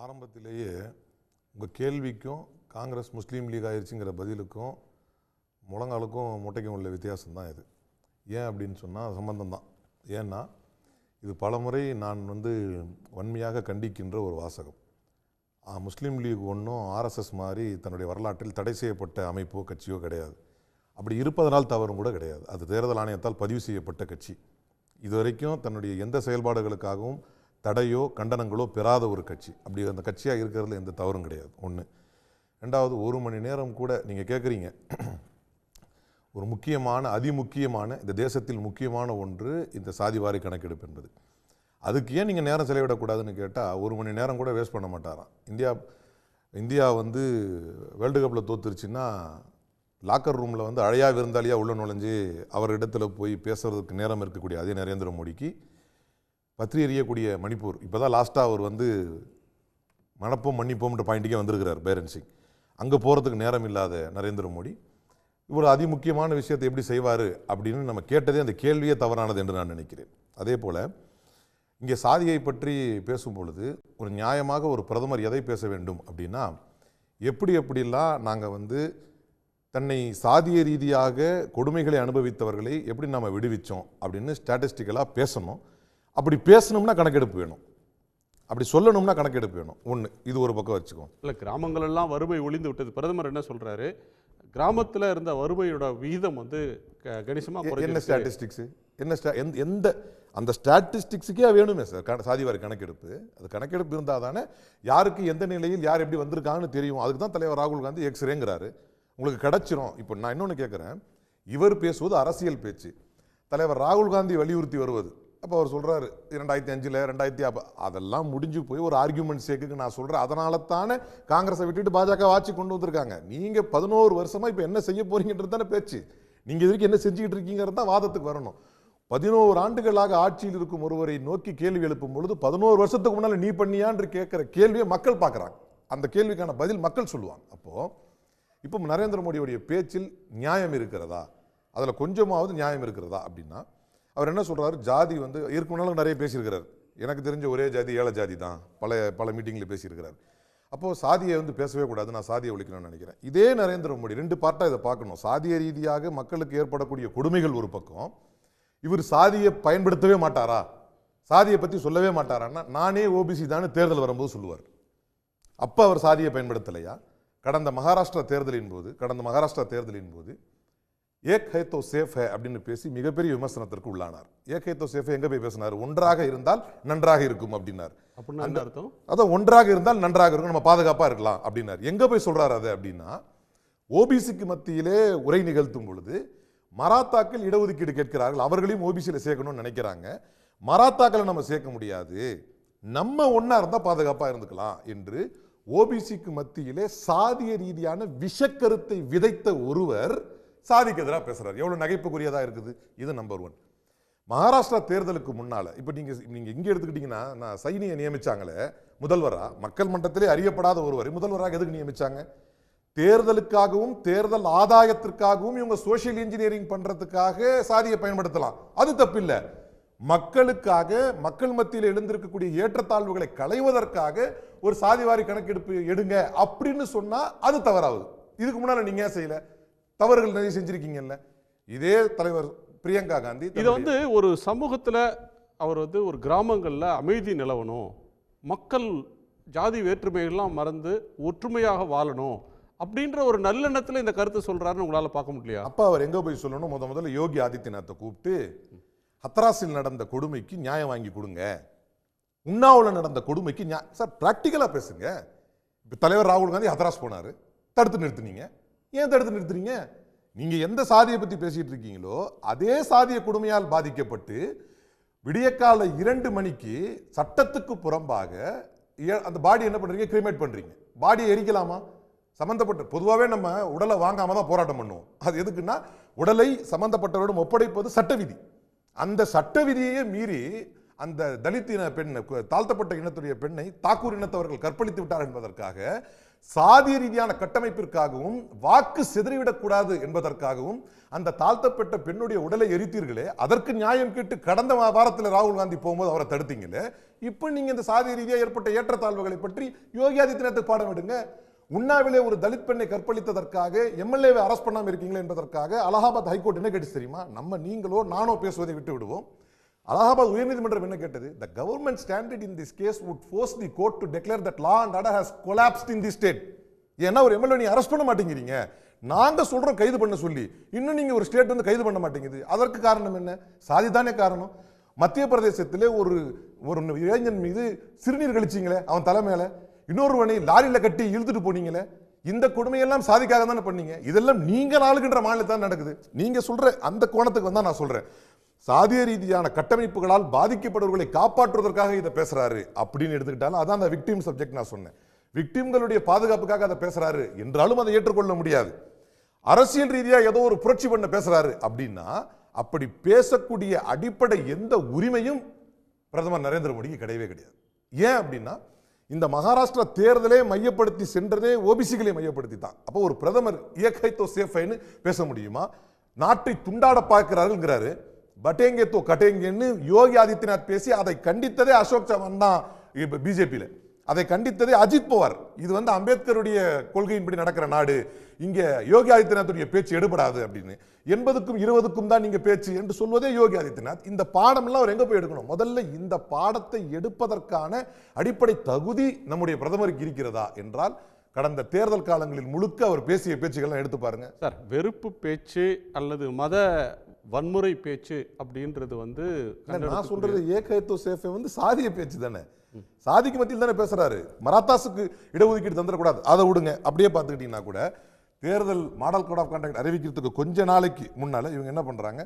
ஆரம்பத்திலேயே உங்கள் கேள்விக்கும் காங்கிரஸ் முஸ்லீம் லீக் ஆயிடுச்சுங்கிற பதிலுக்கும் முழங்காலுக்கும் முட்டைக்கும் உள்ள வித்தியாசம் தான் இது. ஏன் அப்படின்னு சொன்னால் சம்பந்தம் தான். ஏன்னா இது பலமுறை நான் வன்மையாக கண்டிக்கின்ற ஒரு வாசகம். முஸ்லீம் லீக் ஒன்றும் ஆர்எஸ்எஸ் மாதிரி தன்னுடைய வரலாற்றில் தடை செய்யப்பட்ட அமைப்போ கட்சியோ கிடையாது. அப்படி இருப்பதனால் தவறும் கூட கிடையாது. அது தேர்தல் ஆணையத்தால் பதிவு செய்யப்பட்ட கட்சி. இதுவரைக்கும் தன்னுடைய எந்த செயல்பாடுகளுக்காகவும் தடையோ கண்டனங்களோ பெறாத ஒரு கட்சி. அப்படி அந்த கட்சியாக இருக்கிறதுல எந்த தவறும் கிடையாது. ஒன்று. ரெண்டாவது, ஒரு மணி நேரம் கூட நீங்கள் கேட்குறீங்க, ஒரு முக்கியமான அதிமுக்கியமான இந்த தேசத்தில் முக்கியமான ஒன்று இந்த சாதிவாரி கணக்கெடுப்பு என்பது. அதுக்கு ஏன் நீங்கள் நேரம் செலவிடக்கூடாதுன்னு கேட்டால் ஒரு மணி நேரம் கூட வேஸ்ட் பண்ண மாட்டாராம். இந்தியா வேர்ல்டு கப்பில் தோத்துருச்சுன்னா லாக்கர் ரூமில் அழையா விருந்தாளியாக உள்ள நுழைஞ்சு அவர் இடத்துல போய் பேசுறதுக்கு நேரம் இருக்கக்கூடிய அதே நரேந்திர மோடிக்கு பற்றி எறியக்கூடிய மணிப்பூர், இப்போ தான் லாஸ்ட்டாக அவர் மணப்போம் மன்னிப்போம்ன்ற பாயிண்ட்டுக்கே வந்திருக்கிறார் பைரன் சிங். அங்கே போகிறதுக்கு நேரம் இல்லாத நரேந்திர மோடி இவர் அதிமுக்கியமான விஷயத்தை எப்படி செய்வார் அப்படின்னு நம்ம கேட்டதே அந்த கேள்வியே தவறானது என்று நான் நினைக்கிறேன். அதே போல் இங்கே சாதியை பற்றி பேசும் பொழுது ஒரு நியாயமாக ஒரு பிரதமர் எதை பேச வேண்டும் அப்படின்னா, எப்படிலாம் நாங்கள் தன்னை சாதிய ரீதியாக கொடுமைகளை அனுபவித்தவர்களை எப்படி நாம் விடுவிச்சோம் அப்படின்னு ஸ்டாட்டிஸ்டிக்கலாக பேசணும். அப்படி பேசணும்னா கணக்கெடுப்பு வேணும், அப்படி சொல்லணும்னா கணக்கெடுப்பு வேணும். ஒன்று, இது ஒரு பக்கம் வச்சுக்கோம். இல்லை, கிராமங்கள் எல்லாம் வறுமை ஒழிந்து விட்டது. பிரதமர் என்ன சொல்கிறாரு, கிராமத்தில் இருந்த வறுமையோட விகிதம் கணிசமாக என்ன ஸ்டாட்டிஸ்டிக்ஸு எந்த அந்த ஸ்டாட்டிஸ்டிக்ஸுக்கே வேணுமே சார் சாதிவாரி கணக்கெடுப்பு. அது கணக்கெடுப்பு இருந்தால் தானே யாருக்கு எந்த நிலையில் யார் எப்படி வந்திருக்காங்கன்னு தெரியும். அதுக்கு தான் தலைவர் ராகுல் காந்தி எக்ஸ்ரேங்கிறாரு. உங்களுக்கு கிடச்சிரும். இப்போ நான் இன்னொன்று கேட்குறேன், இவர் பேசுவது அரசியல் பேச்சு, தலைவர் ராகுல் காந்தி வலியுறுத்தி வருவது. அப்போ அவர் சொல்கிறாரு 2005 2050 அதெல்லாம் முடிஞ்சு போய் ஒரு ஆர்கியூமெண்ட் சேக்குக்கு நான் சொல்கிறேன். அதனால தானே காங்கிரஸை விட்டுட்டு பாஜக ஆட்சி கொண்டு வந்திருக்காங்க. நீங்கள் 11 வருஷமாக இப்போ என்ன செய்ய போறீங்கன்றது தானே பேச்சு. நீங்கள் இது வரைக்கும் என்ன செஞ்சுக்கிட்டு இருக்கீங்கிறது தான் வாதத்துக்கு வரணும். 11 ஆண்டுகளாக ஆட்சியில் இருக்கும் ஒருவரை நோக்கி கேள்வி எழுப்பும் பொழுது 11 வருஷத்துக்கு முன்னால் நீ பண்ணியான்னு கேட்குற கேள்வியை மக்கள் பார்க்குறாங்க. அந்த கேள்விக்கான பதில் மக்கள் சொல்லுவாங்க. அப்போது இப்போ நரேந்திர மோடியுடைய பேச்சில் நியாயம் இருக்கிறதா, அதில் கொஞ்சமாவது நியாயம் இருக்கிறதா அப்படின்னா, அவர் என்ன சொல்கிறாரு, ஜாதி இதற்கு முன்னாலும் நிறைய பேசியிருக்கிறார். எனக்கு தெரிஞ்ச ஒரே ஜாதி ஏழை ஜாதி தான், பல மீட்டிங்கில் பேசியிருக்கிறார். அப்போது சாதியை பேசவே கூடாது, நான் சாதியை ஒழிக்கணும்னு நினைக்கிறேன். இதே நரேந்திர மோடி 2 பார்ட்டாக இதை பார்க்கணும். சாதிய ரீதியாக மக்களுக்கு ஏற்படக்கூடிய கொடுமைகள் ஒரு பக்கம், இவர் சாதியை பயன்படுத்தவே மாட்டாரா, சாதியை பற்றி சொல்லவே மாட்டாரான்னா, நானே ஓபிசி தானே தேர்தல் வரும்போது சொல்லுவார். அப்போ அவர் சாதியை பயன்படுத்தலையா? கடந்த மகாராஷ்டிரா தேர்தலின் போது ஏக் ஹை தோ சேஃப் ஹை அப்படின்னு பேசி மிகப்பெரிய விமர்சனத்திற்கு உள்ளானார். ஏக் ஹை தோ சேஃப் எங்க போய் பேசினார், ஒன்றாக இருந்தால் நன்றாக இருக்கும் அப்படின்னார். அதான் ஒன்றாக இருந்தால் நன்றாக இருக்கும், நம்ம பாதுகாப்பா இருக்கலாம் அப்படின்னார். எங்க போய் சொல்றாரு அதை அப்படின்னா, ஓபிசிக்கு மத்தியிலே உரை நிகழ்த்தும் பொழுது மராத்தாக்கள் இடஒதுக்கீடு கேட்கிறார்கள், அவர்களையும் ஓபிசியில் சேர்க்கணும்னு நினைக்கிறாங்க. மராத்தாக்களை நம்ம சேர்க்க முடியாது, நம்ம ஒன்னா இருந்தா பாதுகாப்பா இருந்துக்கலாம் என்று ஓபிசிக்கு மத்தியிலே சாதிய ரீதியான விஷக்கருத்தை விதைத்த ஒருவர் சாதிக்கு எதிராக பேசுறாரு. எவ்வளவு நகைப்புக்குரியதா இருக்குது. இது நம்பர் 1. மகாராஷ்டிரா தேர்தலுக்கு முன்னால இப்ப நீங்க இங்க எடுத்துக்கிட்டீங்கன்னா, நான் சைனியை நியமிச்சாங்களே முதல்வரா, மக்கள் மன்றத்திலே அறியப்படாத ஒருவரை முதல்வராக எதுக்கு நியமிச்சாங்க? தேர்தலுக்காகவும் தேர்தல் ஆதாயத்திற்காகவும் இவங்க சோசியல் இன்ஜினியரிங் பண்றதுக்காக சாதியை பயன்படுத்தலாம், அது தப்பில்லை. மக்களுக்காக, மக்கள் மத்தியில் எழுந்திருக்கக்கூடிய ஏற்றத்தாழ்வுகளை களைவதற்காக ஒரு சாதிவாரி கணக்கெடுப்பு எடுங்க அப்படின்னு சொன்னா அது தவறாகுது. இதுக்கு முன்னால நீங்க ஏன் செய்யல? தவறுகள் நிறைய செஞ்சிருக்கீங்கல்ல. இதே தலைவர் பிரியங்கா காந்தி இது ஒரு சமூகத்தில் அவர் ஒரு கிராமங்களில் அமைதி நிலவணும், மக்கள் ஜாதி வேற்றுமைகள்லாம் மறந்து ஒற்றுமையாக வாழணும் அப்படின்ற ஒரு நல்லெண்ணத்தில் இந்த கருத்தை சொல்றாருன்னு உங்களால் பார்க்க முடியல. அப்போ அவர் எங்கே போய் சொல்லணும்? முதல்ல யோகி ஆதித்யநாத்தை கூப்பிட்டு ஹத்ராஸில் நடந்த கொடுமைக்கு நியாயம் வாங்கி கொடுங்க, உண்ணாவில் நடந்த கொடுமைக்கு சார் பிராக்டிக்கலாக பேசுங்க. இப்போ தலைவர் ராகுல் காந்தி ஹத்ராஸ் போனார், தடுத்து நிறுத்துனீங்க. ஏன் தடுத்து நிறுத்துறீங்க? நீங்க எந்த சாதியை பத்தி பேசிட்டு இருக்கீங்களோ அதே சாதிய கொடுமையால் பாதிக்கப்பட்டு விடியக்கால 2 மணிக்கு சட்டத்துக்கு புறம்பாக அந்த பாடி என்ன பண்றீங்க, கிரிமேட் பண்றீங்க. பாடியை எரிக்கலாமா? சம்பந்தப்பட்ட பொதுவாகவே நம்ம உடலை வாங்காம தான் போராட்டம் பண்ணுவோம். அது எதுக்குன்னா, உடலை சம்பந்தப்பட்டவரிடம் ஒப்படைப்பது சட்ட விதி. அந்த சட்ட விதியையே மீறி அந்த தலித் இன பெண், தாழ்த்தப்பட்ட இனத்துடைய பெண்ணை தாக்கூர் இனத்தவர்கள் கற்பழித்து விட்டார் என்பதற்காக, சாதிய ரீதியான கட்டமைப்பிற்காகவும், வாக்கு சிதறிவிடக்கூடாது என்பதற்காகவும் அந்த தாழ்த்தப்பட்ட பெண்ணுடைய உடலை எரித்தீர்களே, அதற்கு நியாயம் கேட்டு கடந்த வாரத்தில் ராகுல் காந்தி போகும்போது அவரை தடுத்தீங்களே. இப்போ நீங்க இந்த சாதிய ரீதியாக ஏற்பட்ட ஏற்றத்தாழ்வுகளை பற்றி யோகி ஆதித்யநாத் பாடம் விடுங்க. உண்ணாவிலே ஒரு தலித் பெண்ணை கற்பழித்ததற்காக எம்எல்ஏவை அரெஸ்ட் பண்ணாம இருக்கீங்களே என்பதற்காக அலகாபாத் ஹைகோர்ட் என்ன கேட்டு தெரியுமா? நம்ம நீங்களோ நானோ பேசுவதை விட்டு விடுவோம். அலகாபாத் உயர்நீதிமன்றம் என்ன கேட்டது? The government standard in this case would force the court to declare that law and order has collapsed in the state. ஏன்னா ஒரு எம்எல்ஏ நீ அரெஸ்ட் பண்ண மாட்டேங்கிறீங்க, நாங்க சொல்றோம் கைது பண்ண சொல்லி, இன்னும் நீங்க ஒரு ஸ்டேட் வந்து கைது பண்ண மாட்டேங்குது. அதற்கு காரணம் என்ன? சாதி தானே காரணம். மத்திய பிரதேசத்திலே ஒரு இளைஞன் மீது சிறுநீர் கழிச்சீங்களே அவன் தலைமையில, இன்னொருவனை லாரியில கட்டி இழுத்துட்டு போனீங்களே, இந்த கொடுமையெல்லாம் சாதிக்காக தானே பண்ணீங்க. இதெல்லாம் நீங்க ஆளுகின்ற மாநிலத்தான் நடக்குது. நீங்க சொல்ற அந்த கோணத்துக்கு வந்தா நான் சொல்றேன், சாதிய ரீதியான கட்டமைப்புகளால் பாதிக்கப்படுவர்களை காப்பாற்றுவதற்காக இதை பேசுறாரு அப்படின்னு எடுத்துக்கிட்டாலும் அதான் அந்த விக்டிம் சப்ஜெக்ட். நான் சொன்னேன், விக்டிம்களுடைய பாதுகாப்புக்காக அதை பேசுறாரு என்றாலும் அதை ஏற்றுக்கொள்ள முடியாது. அரசியல் ரீதியா ஏதோ ஒரு புரட்சி பண்ண பேசுறாரு அப்படின்னா, அப்படி பேசக்கூடிய அடிப்படை எந்த உரிமையும் பிரதமர் நரேந்திர மோடிக்கு கிடையவே கிடையாது. ஏன் அப்படின்னா, இந்த மகாராஷ்டிரா தேர்தலே மையப்படுத்தி சென்றதே ஓபிசிகளை மையப்படுத்தி தான். அப்போ ஒரு பிரதமர் ஏகை தோ சேஃபைன்னு பேச முடியுமா? நாட்டை துண்டாட பார்க்கிறாருங்கிறாரு, பட்டேங்கே தோ கட்டேங்கன்னு யோகி ஆதித்யநாத் பேசி அதை கண்டித்ததே அசோக் சவான் தான். பிஜேபியில் அதை கண்டித்ததே அஜித் பவார். இது வந்து அம்பேத்கருடைய கொள்கையின்படி நடக்கிற நாடு, இங்க யோகி ஆதித்யநாத்துடைய பேச்சு எடுபடாது அப்படின்னு. 80க்கும் 20க்கும் தான் நீங்க பேச்சு என்று சொல்வதே யோகி ஆதித்யநாத். இந்த பாடம் எல்லாம் அவர் எங்க போய் எடுக்கணும்? முதல்ல இந்த பாடத்தை எடுப்பதற்கான அடிப்படை தகுதி நம்முடைய பிரதமருக்கு இருக்கிறதா என்றால், கடந்த தேர்தல் காலங்களில் முழுக்க அவர் பேசிய பேச்சுகள் எடுத்து பாருங்க சார். வெறுப்பு பேச்சு அல்லது மத வன்முறை பேச்சு அப்படின்றது வந்து நான் சொல்றது ஏகத்துவ சேஃபை வந்து சாதிய பேச்சு தானே, சாதிக்கு மத்தியில் தானே பேசுறாரு. மராத்தாஸுக்கு இடஒதுக்கீடு தந்துடக்கூடாது, அதை விடுங்க. அப்படியே பார்த்துக்கிட்டீங்கன்னா கூட தேர்தல் மாடல் கோட் ஆஃப் கான்டக்ட் அறிவிக்கிறதுக்கு கொஞ்ச நாளைக்கு முன்னால இவங்க என்ன பண்றாங்க,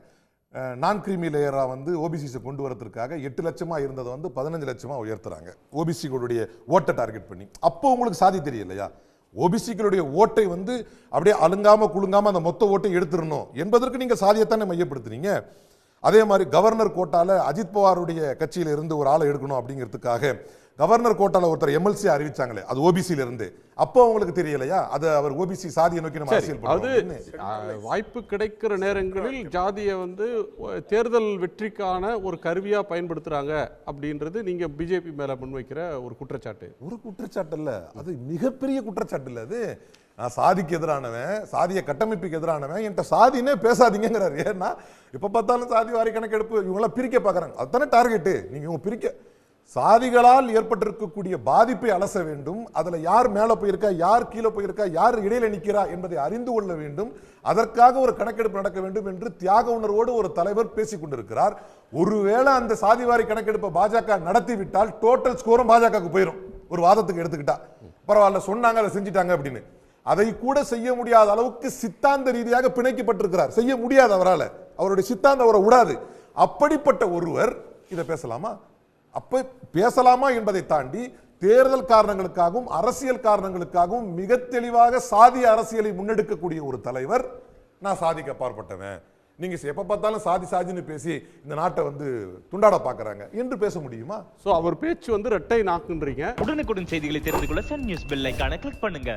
நான் கிரீமி லேயரா வந்து ஓபிசிஸை கொண்டு வரதுக்காக 8 லட்சமா இருந்ததை வந்து 15 லட்சமா உயர்த்துறாங்க, ஓபிசிகளுடைய ஓட்டை டார்கெட் பண்ணி. அப்போ உங்களுக்கு சாதி தெரியலையா? ஓபிசிகளுடைய ஓட்டை வந்து அப்படியே அலுங்காம குலுங்காம அந்த மொத்த ஓட்டை எடுத்துடணும் என்பதற்கு நீங்க சாதியத்தானே மையப்படுத்துறீங்க. அதே மாதிரி கவர்னர் கோட்டால அஜித் பவாருடைய கட்சியில இருந்து ஒரு ஆளை எடுக்கணும் அப்படிங்கிறதுக்காக கவர்னர் கோட்டால ஒருத்தர் எம்எல்சி அறிவிச்சாங்களே, அது ஓபிசியில இருந்து. அப்போ உங்களுக்கு தெரியலையா அது அவர் ஓபிசி சாதியை நோக்கி நம்ம அரசியல் பண்றோம்? வாய்ப்பு கிடைக்கிற நேரங்களில் ஜாதியை வந்து தேர்தல் வெற்றிக்கான ஒரு கருவியா பயன்படுத்துறாங்க அப்படின்றது நீங்க பிஜேபி மேல முன்வைக்கிற ஒரு குற்றச்சாட்டு. ஒரு குற்றச்சாட்டு இல்ல, அது மிகப்பெரிய குற்றச்சாட்டு இல்ல. அது நான் சாதிக்கு எதிரானவன், சாதிய கட்டமைப்புக்கு எதிரானவன், என்கிட்ட சாதினே பேசாதீங்கிறாரு. ஏன்னா இப்ப பார்த்தாலும் சாதி வாரி கணக்கெடுப்பு இவங்களாம் பிரிக்க பாக்குறாங்க. அதுதானே டார்கெட்டு. நீங்க இவங்க பிரிக்க, சாதிகளால் ஏற்பட்டிருக்கக்கூடிய பாதிப்பை அலச வேண்டும். அதுல யார் மேல போயிருக்கா, யார் கீழே போயிருக்கா, யார் இடையில நிற்கிறா என்பதை அறிந்து கொள்ள வேண்டும். அதற்காக ஒரு கணக்கெடுப்பு நடக்க வேண்டும் என்று தியாக உணர்வோடு ஒரு தலைவர் பேசிக் கொண்டிருக்கிறார். ஒருவேளை அந்த சாதிவாரி கணக்கெடுப்பை பாஜக நடத்திவிட்டால் டோட்டல் ஸ்கோரும் பாஜகவுக்கு போயிடும். ஒரு வாதத்துக்கு எடுத்துக்கிட்டா பரவாயில்ல, சொன்னாங்க அதை செஞ்சிட்டாங்க அப்படின்னு. அதை கூட செய்ய முடியாத அளவுக்கு சித்தாந்த ரீதியாக பிணைக்கப்பட்டிருக்கிறார். செய்ய முடியாது அவரால், அவருடைய சித்தாந்தம் அவரை விடாது. அப்படிப்பட்ட ஒருவர் இதை பேசலாமா? அப்ப பேசலாமா என்பதை தாண்டி தேர்தல் காரணங்களுக்காகவும் அரசியல் காரணங்களுக்காகவும் மிக தெளிவாக சாதி அரசியலை முன்னெடுக்கக்கூடிய ஒரு தலைவர், நான் சாதிக்கு அப்பாற்பட்டவன், நீங்க எப்ப பார்த்தாலும் சாதி சாதின்னு பேசி இந்த நாட்டை வந்து துண்டாட பாக்குறாங்க என்று பேச முடியுமா? சோ அவர் பேச்சு வந்து ரெட்டை நாக்குன்றீங்க. உடனுக்குடன் செய்திகளை தெரிந்து கொள்ள சன் நியூஸ் பெல் ஐகானை கிளிக் பண்ணுங்க.